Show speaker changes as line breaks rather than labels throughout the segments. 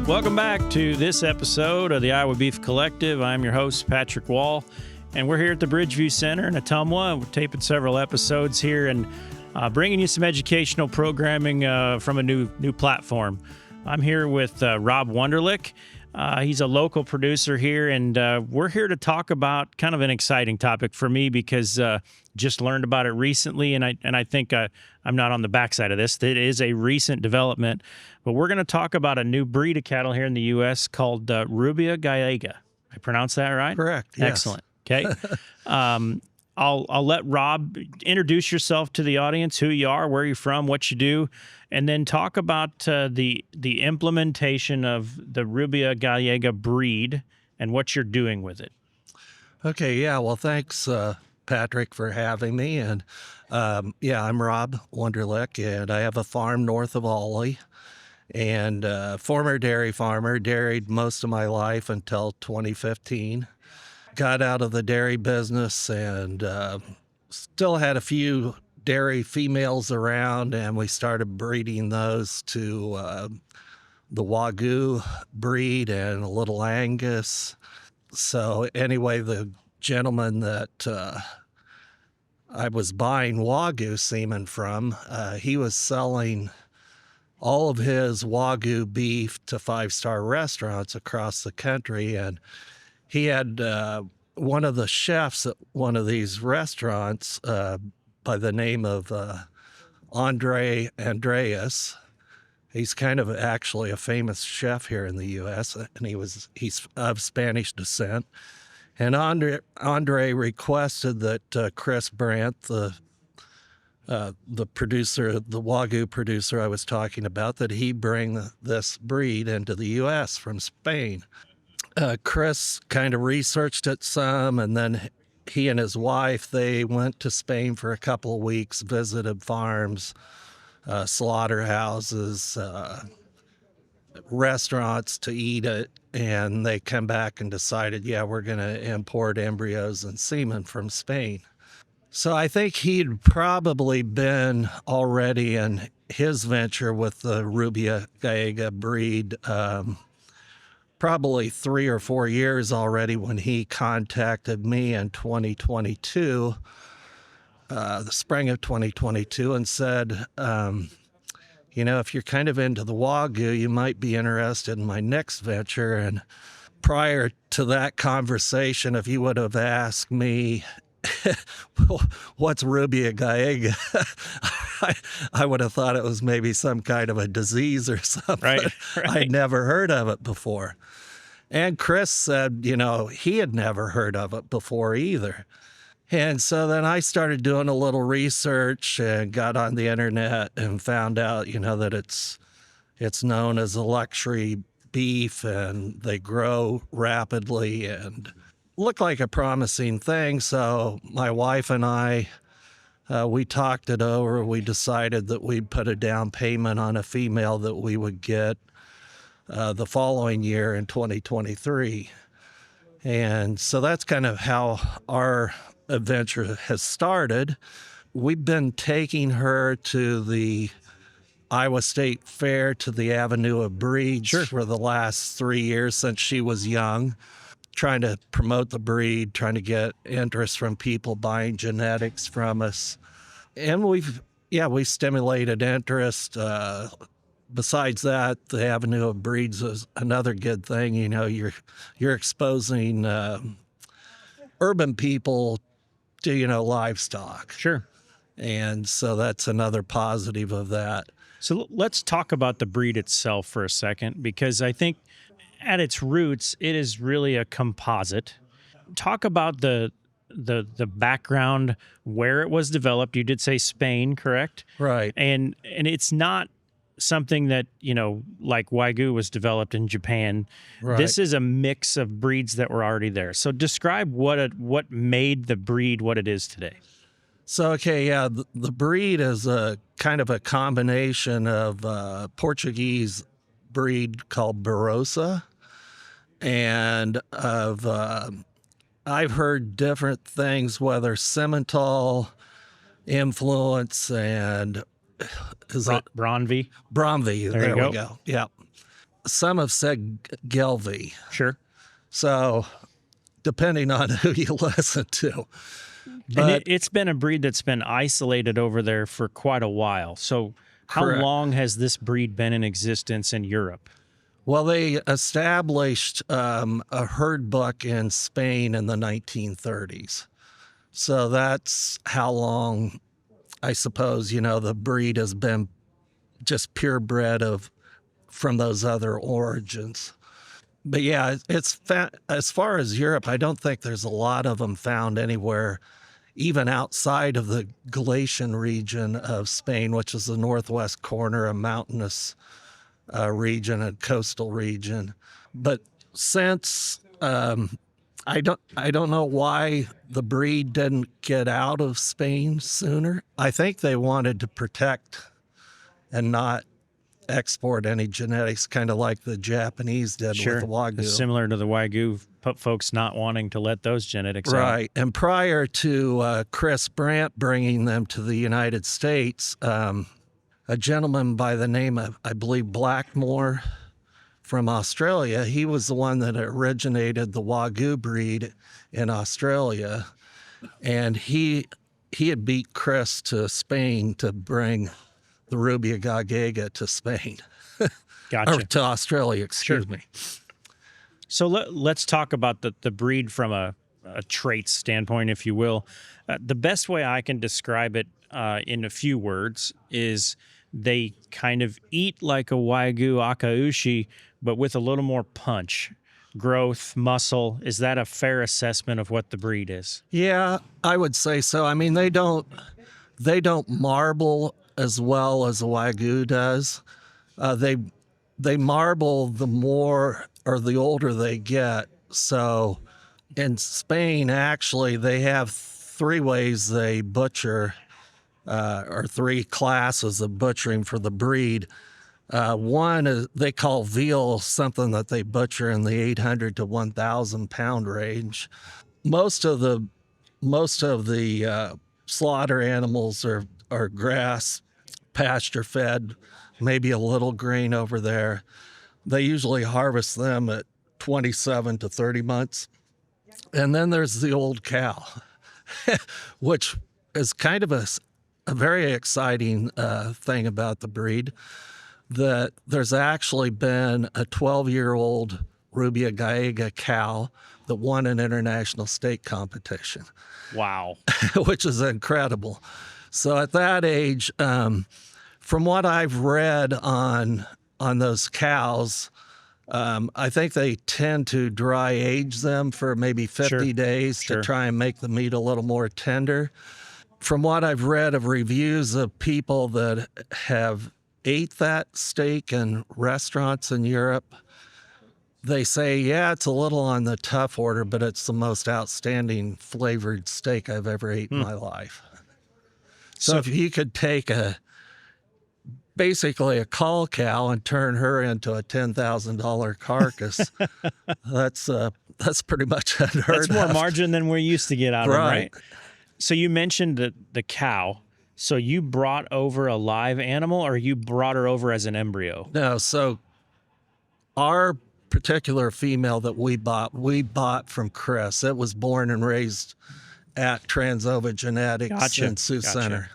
Welcome back to this episode of the Iowa Beef Collective. I'm your host, Patrick Wall, and we're here at the Bridgeview Center in Ottumwa. We're taping several episodes here and bringing you some educational programming from a new platform. I'm here with Rob Wonderlich. He's a local producer here, and we're here to talk about kind of an exciting topic for me because just learned about it recently, and I think I'm not on the backside of this. It is a recent development, but we're going to talk about a new breed of cattle here in the U.S. called Rubia Gallega. I pronounce that right?
Correct. Yes.
Excellent. Okay. I'll let Rob introduce yourself to the audience, who you are, where you're from, what you do, and then talk about the implementation of the Rubia Gallega breed and what you're doing with it.
Okay. Yeah. Well, thanks, Patrick, for having me. And I'm Rob Wonderlich, and I have a farm north of Ollie, and former dairy farmer, dairied most of my life until 2015. Got out of the dairy business and still had a few dairy females around, and we started breeding those to the Wagyu breed and a little Angus. So anyway, the gentleman that I was buying Wagyu semen from, he was selling all of his Wagyu beef to five-star restaurants across the country, and he had one of the chefs at one of these restaurants by the name of Andre Andreas. He's kind of actually a famous chef here in the U.S., and he's of Spanish descent. And Andre requested that Chris Brandt, the producer, the Wagyu producer I was talking about, that he bring this breed into the U.S. from Spain. Chris kind of researched it some, and then he and his wife, they went to Spain for a couple of weeks, visited farms, slaughterhouses, restaurants to eat it, and they come back and decided, yeah, we're going to import embryos and semen from Spain. So I think he'd probably been already in his venture with the Rubia Gallega breed probably 3 or 4 years already when he contacted me in 2022, the spring of 2022, and said, if you're kind of into the Wagyu, you might be interested in my next venture. And prior to that conversation, if you would have asked me, what's Rubia Gallega? I would have thought it was maybe some kind of a disease or something.
Right.
I'd never heard of it before. And Chris said, he had never heard of it before either. And so then I started doing a little research and got on the internet and found out, that it's known as a luxury beef, and they grow rapidly and look like a promising thing. So my wife and I, we talked it over. We decided that we'd put a down payment on a female that we would get the following year in 2023. And so that's kind of how our adventure has started. We've been taking her to the Iowa State Fair, to the Avenue of Breeds for the last 3 years since she was young, trying to promote the breed, trying to get interest from people buying genetics from us. And we've stimulated interest. Besides that, the Avenue of Breeds is another good thing. You're exposing urban people to, livestock.
Sure.
And so that's another positive of that.
So let's talk about the breed itself for a second, because I think at its roots, it is really a composite. Talk about the background, where it was developed. You did say Spain, correct?
Right.
And it's not something that, like Wagyu was developed in Japan.
Right.
This is a mix of breeds that were already there. So describe what made the breed what it is today.
So, the breed is a kind of a combination of Portuguese breed called Barossa and of I've heard different things, whether Simmental influence and
Bronvi.
Bromvie. There we go. Yeah. some have said Gelvi.
Sure.
So depending on who you listen to.
And it's been a breed that's been isolated over there for quite a while. So how
Correct.
long has this breed been in existence in Europe?
Well, they established a herd book in Spain in the 1930s. So that's how long, I suppose, the breed has been just purebred from those other origins. But yeah, as far as Europe, I don't think there's a lot of them found anywhere, even outside of the Galician region of Spain, which is the northwest corner, a mountainous region, a coastal region. But since I don't know why the breed didn't get out of Spain sooner. I think they wanted to protect and not export any genetics, kind of like the Japanese did with the Wagyu.
It's similar to the Wagyu, folks not wanting to let those genetics out.
Right. And prior to Chris Brandt bringing them to the United States, a gentleman by the name of, I believe, Blackmore from Australia, he was the one that originated the Wagyu breed in Australia. And he had beat Chris to Spain to bring the Rubia Gallega to Spain.
Gotcha.
Or to Australia, excuse me.
So let's talk about the breed from a trait standpoint, if you will. The best way I can describe it in a few words is they kind of eat like a Wagyu Akaushi, but with a little more punch, growth, muscle. Is that a fair assessment of what the breed is?
Yeah, I would say so. I mean, they don't marble as well as a Wagyu does. They marble the more or the older they get. So in Spain, actually, they have three ways they butcher, or three classes of butchering for the breed. One is they call veal something that they butcher in the 800 to 1,000 pound range. Most of the slaughter animals are grass, pasture fed, maybe a little grain over there. They usually harvest them at 27 to 30 months. And then there's the old cow, which is kind of a very exciting thing about the breed, that there's actually been a 12-year-old Rubia Gallega cow that won an international state competition.
Wow.
Which is incredible. So at that age, from what I've read on those cows, I think they tend to dry age them for maybe 50 days to try and make the meat a little more tender. From what I've read of reviews of people that have ate that steak in restaurants in Europe, they say, yeah, it's a little on the tough order, but it's the most outstanding flavored steak I've ever ate in my life. So if you could take basically a call cow and turn her into a $10,000 carcass, that's pretty much unheard of.
That's more margin than we're used to get out of them, right? So you mentioned the cow. So you brought over a live animal, or you brought her over as an embryo?
No, so our particular female that we bought from Chris. It was born and raised at Transova Genetics in Sioux Center.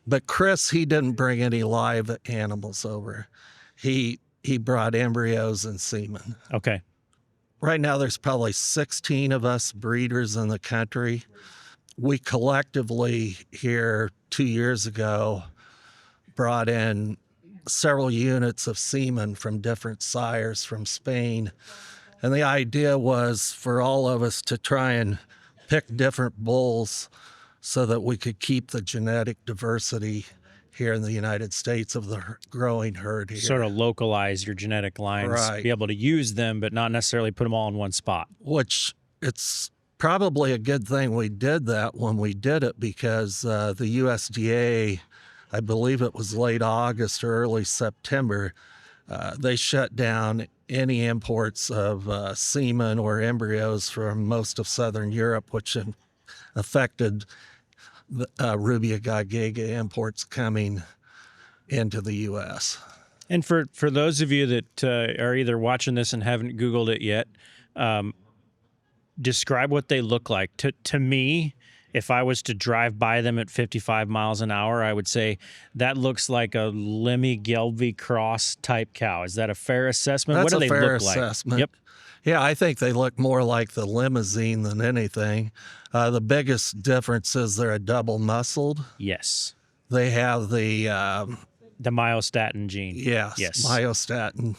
But Chris, he didn't bring any live animals over. He brought embryos and semen.
Okay.
Right now, there's probably 16 of us breeders in the country. We collectively here 2 years ago brought in several units of semen from different sires from Spain. And the idea was for all of us to try and pick different bulls so that we could keep the genetic diversity here in the United States of the growing herd here.
Sort of localize your genetic lines, be able to use them, but not necessarily put them all in one spot.
Which it's probably a good thing we did that when we did it, because the USDA, I believe it was late August or early September, they shut down any imports of semen or embryos from most of Southern Europe, which affected the Rubia Gallega imports coming into the U.S.
And for those of you that are either watching this and haven't Googled it yet, describe what they look like. To me, if I was to drive by them at 55 miles an hour, I would say that looks like a Lemmy Gelbvieh cross type cow. Is that a fair assessment?
That's
What do
a
they
fair
look like?
assessment.
Yep.
Yeah, I think they look more like the limousine than anything. The biggest difference is they're a double muscled.
Yes.
They have the
myostatin gene.
yes, myostatin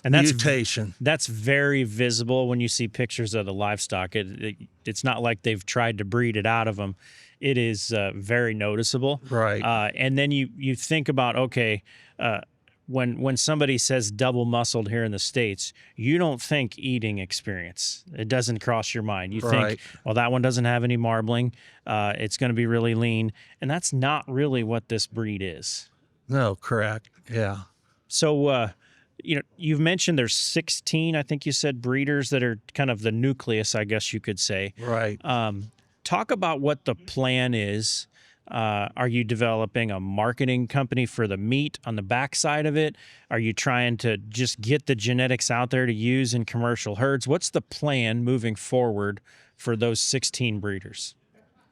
And that's
mutation.
That's very visible when you see pictures of the livestock. It's not like they've tried to breed it out of them. It is very noticeable.
Right.
And then you think about, okay, when somebody says double muscled here in the States, you don't think eating experience. It doesn't cross your mind. You
Right.
think, well, that one doesn't have any marbling. It's going to be really lean. And that's not really what this breed is.
No, correct. Yeah.
So, you've mentioned there's 16, I think you said, breeders that are kind of the nucleus, I guess you could say.
Right.
Talk about what the plan is. Are you developing a marketing company for the meat on the backside of it? Are you trying to just get the genetics out there to use in commercial herds? What's the plan moving forward for those 16 breeders?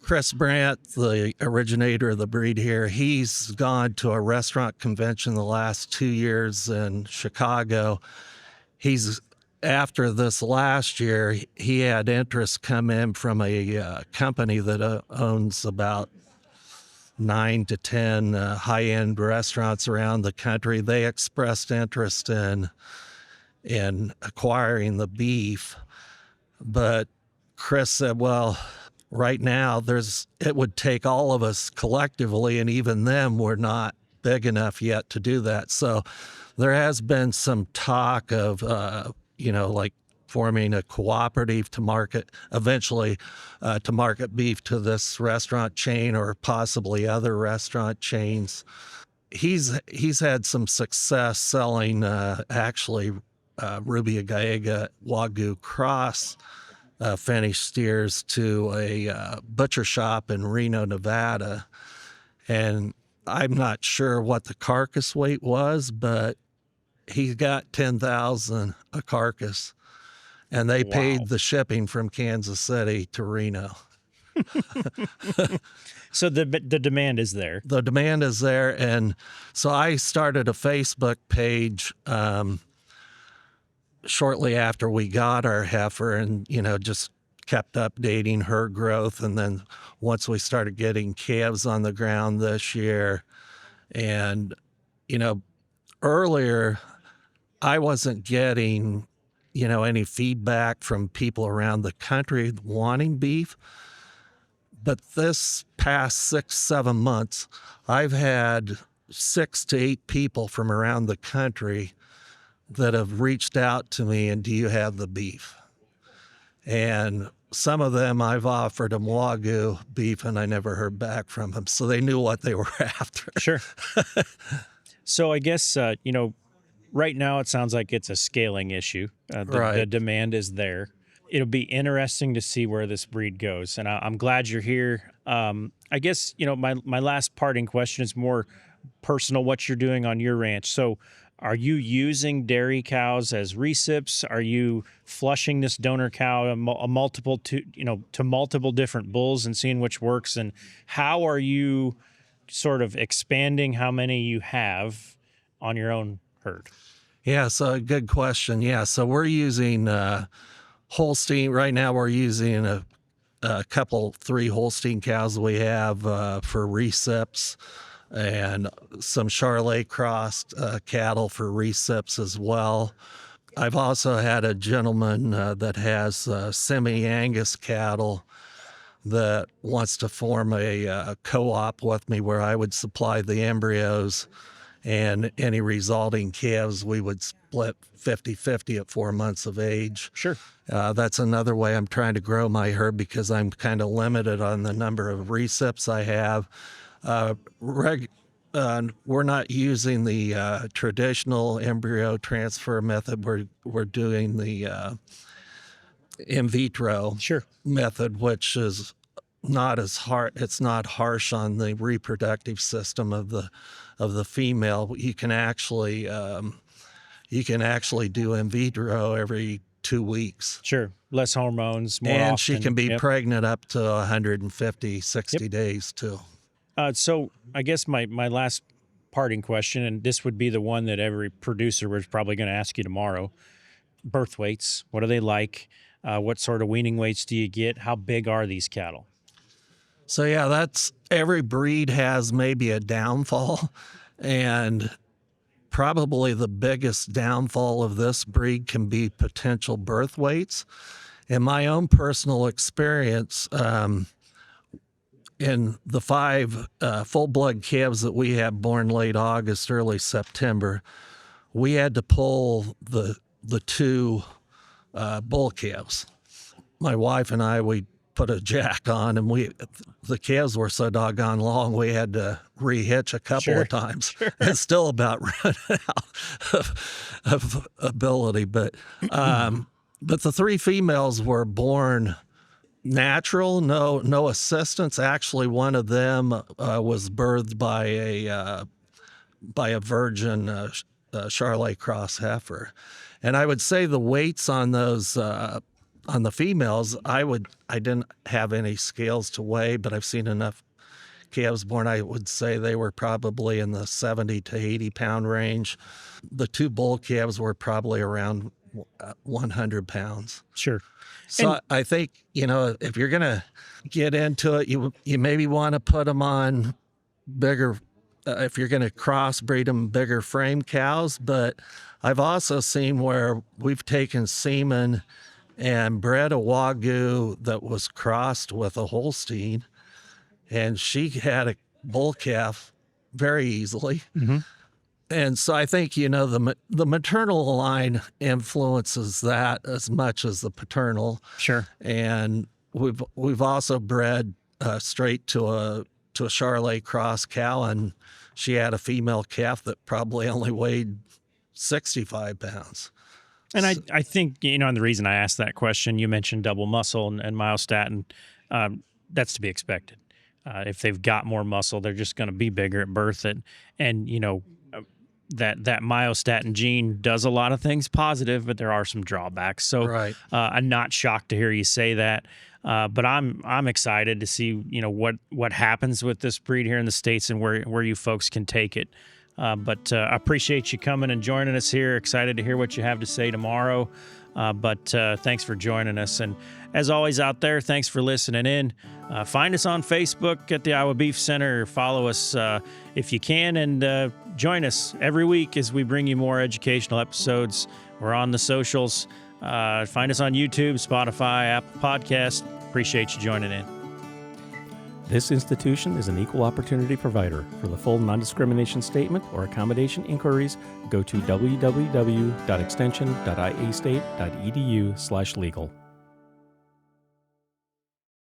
Chris Brandt, the originator of the breed here, he's gone to a restaurant convention the last 2 years in Chicago. After this last year, he had interest come in from a company that owns about 9 to 10 high-end restaurants around the country. They expressed interest in acquiring the beef, but Chris said, well, right now it would take all of us collectively, and even them, we're not big enough yet to do that. So there has been some talk of like forming a cooperative to market eventually to market beef to this restaurant chain or possibly other restaurant chains. He's had some success selling Rubia Gallega Wagyu cross finished steers to a butcher shop in Reno, Nevada. And I'm not sure what the carcass weight was, but he got $10,000 a carcass, and they paid the shipping from Kansas City to Reno.
So the demand is there.
The demand is there, and so I started a Facebook page shortly after we got our heifer, and just kept updating her growth. And then once we started getting calves on the ground this year, and earlier I wasn't getting any feedback from people around the country wanting beef, but this past 6-7 months I've had 6 to 8 people from around the country that have reached out to me and, do you have the beef? And some of them I've offered them Wagyu beef, and I never heard back from them. So they knew what they were after.
Sure. So I guess, right now it sounds like it's a scaling issue. The demand is there. It'll be interesting to see where this breed goes. And I'm glad you're here. I guess, my last parting question is more personal, what you're doing on your ranch. So are you using dairy cows as recips? Are you flushing this donor cow to multiple different bulls and seeing which works? And how are you sort of expanding how many you have on your own herd?
Yeah, so good question. Yeah, so we're using Holstein. Right now we're using a couple, 3 Holstein cows we have for recips, and some Charolais crossed cattle for recips as well. I've also had a gentleman that has semi-Angus cattle that wants to form a co-op with me where I would supply the embryos, and any resulting calves we would split 50-50 at 4 months of age.
Sure.
That's another way I'm trying to grow my herd, because I'm kind of limited on the number of recips I have. We're not using the traditional embryo transfer method. We're doing the in vitro
Sure.
method, which is not as hard. It's not harsh on the reproductive system of the female. You can actually do in vitro every 2 weeks.
Sure. Less hormones, more
And
often.
she can be
Yep.
pregnant up to 150, 60 days too.
So I guess my last parting question, and this would be the one that every producer was probably going to ask you tomorrow. Birth weights, what are they like? What sort of weaning weights do you get? How big are these cattle?
So yeah, that's every breed has maybe a downfall, and probably the biggest downfall of this breed can be potential birth weights. In my own personal experience, in the 5 full-blood calves that we had born late August, early September, we had to pull the 2 bull calves. My wife and I, we put a jack on, and the calves were so doggone long, we had to rehitch a couple of times.
Sure.
It's still about running out of ability, but the 3 females were born natural, no assistance. Actually, one of them was birthed by a virgin Charolais cross heifer, and I would say the weights on those. On the females, I didn't have any scales to weigh, but I've seen enough calves born. I would say they were probably in the 70 to 80 pound range. The 2 bull calves were probably around 100 pounds.
Sure.
So I think, if you're going to get into it, you maybe want to put them on bigger, if you're going to crossbreed them, bigger frame cows. But I've also seen where we've taken semen and bred a Wagyu that was crossed with a Holstein, and she had a bull calf very easily.
Mm-hmm.
And so I think, the maternal line influences that as much as the paternal.
Sure.
And we've also bred straight to a Charolais cross cow, and she had a female calf that probably only weighed 65 pounds.
And I think, and the reason I asked that question, you mentioned double muscle and myostatin. That's to be expected. If they've got more muscle, they're just going to be bigger at birth. And that myostatin gene does a lot of things positive, but there are some drawbacks. So
Right.
I'm not shocked to hear you say that. But I'm excited to see, what happens with this breed here in the States and where you folks can take it. But I appreciate you coming and joining us here. Excited to hear what you have to say tomorrow. But thanks for joining us. And as always out there, thanks for listening in. Find us on Facebook at the Iowa Beef Center. Follow us if you can, and join us every week as we bring you more educational episodes. We're on the socials. Find us on YouTube, Spotify, Apple Podcast. Appreciate you joining in.
This institution is an equal opportunity provider. For the full non-discrimination statement or accommodation inquiries, go to www.extension.iastate.edu/legal.